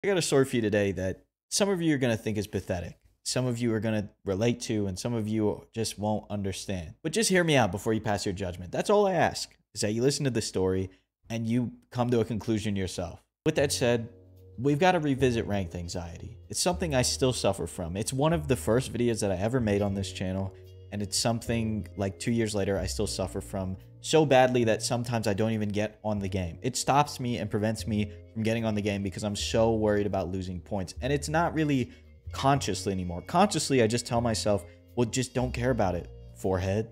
I got a story for you today that some of you are going to think is pathetic. Some of you are going to relate to, and some of you just won't understand. But just hear me out before you pass your judgment. That's all I ask, is that you listen to the story and you come to a conclusion yourself. With that said, we've got to revisit ranked anxiety. It's something I still suffer from. It's one of the first videos that I ever made on this channel, and it's something like 2 years later I still suffer from so badly that sometimes I don't even get on the game. It stops me and prevents me from getting on the game because I'm so worried about losing points. And it's not really consciously anymore. Consciously, I just tell myself, well, just don't care about it, forehead.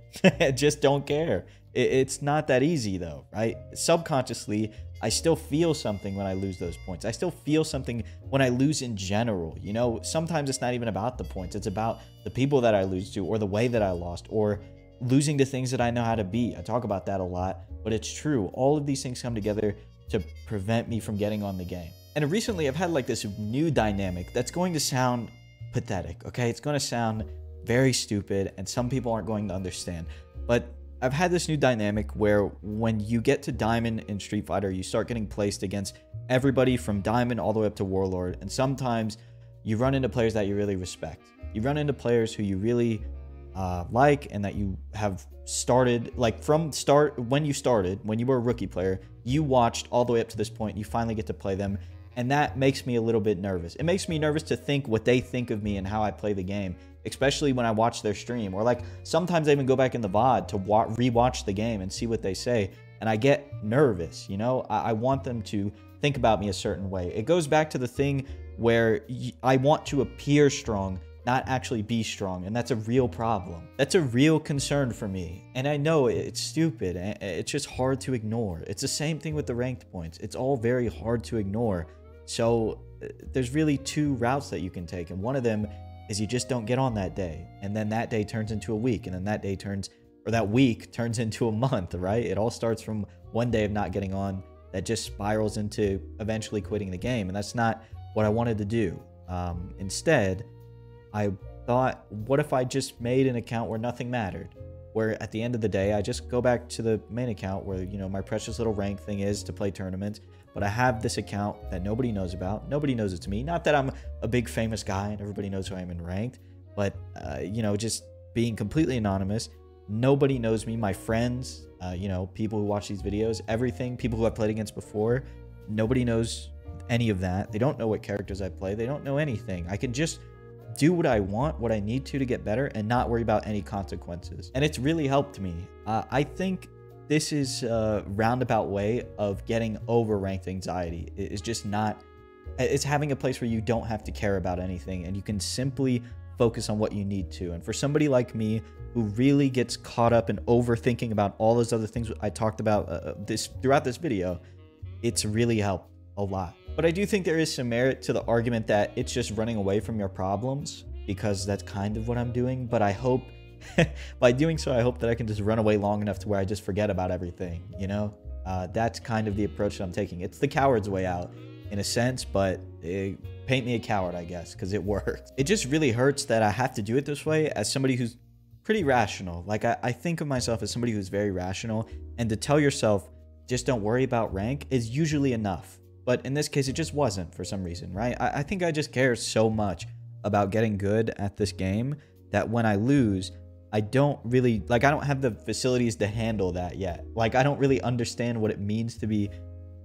Just don't care. It's not that easy though, right? Subconsciously, I still feel something when I lose those points. I still feel something when I lose in general. You know, sometimes it's not even about the points. It's about the people that I lose to, or the way that I lost, or losing to things that I know how to beat. I talk about that a lot, but it's true. All of these things come together to prevent me from getting on the game. And recently I've had like this new dynamic that's going to sound pathetic, okay? It's going to sound very stupid and some people aren't going to understand. But I've had this new dynamic where when you get to Diamond in Street Fighter, you start getting placed against everybody from Diamond all the way up to Warlord. And sometimes you run into players that you really respect. You run into players who you really like, and that you have started, like from start, when you were a rookie player, you watched all the way up to this point, you finally get to play them. And that makes me a little bit nervous. It makes me nervous to think what they think of me and how I play the game, especially when I watch their stream, or like sometimes I even go back in the VOD to rewatch the game and see what they say. And I get nervous, you know, I want them to think about me a certain way. It goes back to the thing where I want to appear strong, not actually be strong, and that's a real problem. That's a real concern for me, and I know it's stupid, and it's just hard to ignore. It's the same thing with the ranked points. It's all very hard to ignore. So there's really two routes that you can take, and one of them is you just don't get on that day, and then that day turns into a week, and then that day turns, or that week turns into a month, right? It all starts from one day of not getting on that just spirals into eventually quitting the game, and that's not what I wanted to do. Instead, I thought, what if I just made an account where nothing mattered? Where at the end of the day, I just go back to the main account where, you know, my precious little rank thing is to play tournaments. But I have this account that nobody knows about. Nobody knows it's me. Not that I'm a big famous guy and everybody knows who I am in ranked. But, you know, just being completely anonymous. Nobody knows me. My friends, you know, people who watch these videos, everything, people who I've played against before. Nobody knows any of that. They don't know what characters I play. They don't know anything. I can just do what I want, what I need to get better, and not worry about any consequences. And it's really helped me. I think this is a roundabout way of getting over ranked anxiety. It's just not, it's having a place where you don't have to care about anything and you can simply focus on what you need to. And for somebody like me who really gets caught up in overthinking about all those other things I talked about throughout this video, it's really helped a lot. But I do think there is some merit to the argument that it's just running away from your problems, because that's kind of what I'm doing. But I hope, by doing so, I hope that I can just run away long enough to where I just forget about everything, you know? That's kind of the approach that I'm taking. It's the coward's way out, in a sense, but paint me a coward, I guess, because it works. It just really hurts that I have to do it this way as somebody who's pretty rational. Like, I think of myself as somebody who's very rational, and to tell yourself, just don't worry about rank is usually enough. But in this case, it just wasn't for some reason, right? I think I just care so much about getting good at this game that when I lose, I don't really, like, I don't have the facilities to handle that yet. Like, I don't really understand what it means to be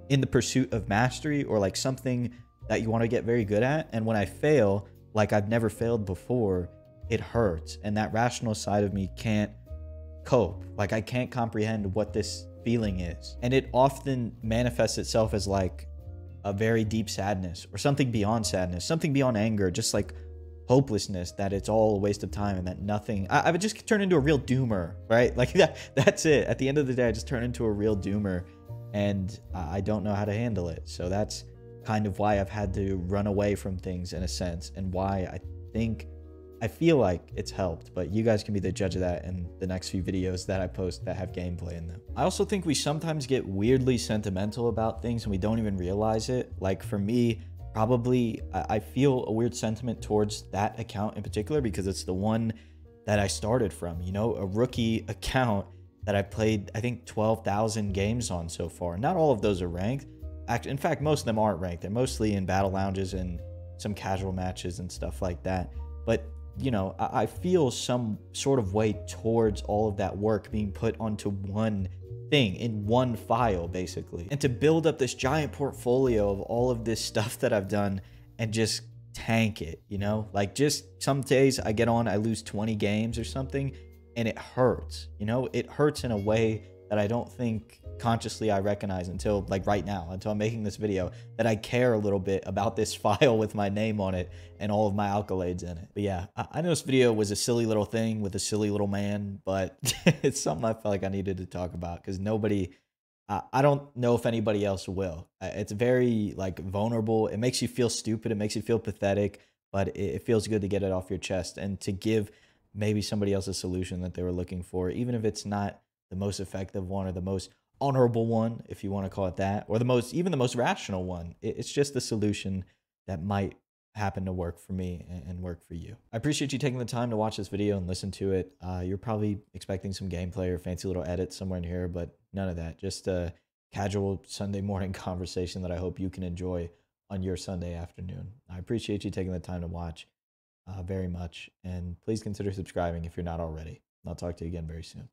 in the pursuit of mastery, or like something that you want to get very good at. And when I fail, like I've never failed before, it hurts. And that rational side of me can't cope. Like, I can't comprehend what this feeling is. And it often manifests itself as like a very deep sadness, or something beyond sadness, something beyond anger, just like hopelessness, that it's all a waste of time and that nothing, I would just turn into a real doomer, right? Like that's it. At the end of the day, I just turn into a real doomer, and I don't know how to handle it. So that's kind of why I've had to run away from things in a sense, and why I feel like it's helped. But you guys can be the judge of that in the next few videos that I post that have gameplay in them. I also think we sometimes get weirdly sentimental about things and we don't even realize it. Like for me, probably I feel a weird sentiment towards that account in particular because it's the one that I started from, you know, a rookie account that I played, I think 12,000 games on so far. Not all of those are ranked, In fact, most of them aren't ranked. They're mostly in battle lounges and some casual matches and stuff like that. But, you know, I feel some sort of way towards all of that work being put onto one thing in one file, basically. And to build up this giant portfolio of all of this stuff that I've done and just tank it, you know? Like, just some days I get on, I lose 20 games or something, and it hurts, you know? It hurts in a way that I don't think consciously I recognize until like right now, until I'm making this video, that I care a little bit about this file with my name on it and all of my accolades in it. But yeah, I know this video was a silly little thing with a silly little man, but it's something I felt like I needed to talk about because nobody, I don't know if anybody else will. It's very like vulnerable. It makes you feel stupid. It makes you feel pathetic, but it feels good to get it off your chest and to give maybe somebody else a solution that they were looking for, even if it's not the most effective one or the most honorable one, if you want to call it that, or even the most rational one. It's just the solution that might happen to work for me and work for you. I appreciate you taking the time to watch this video and listen to it. You're probably expecting some gameplay or fancy little edits somewhere in here, but none of that. Just a casual Sunday morning conversation that I hope you can enjoy on your Sunday afternoon. I appreciate you taking the time to watch very much, and please consider subscribing if you're not already. I'll talk to you again very soon.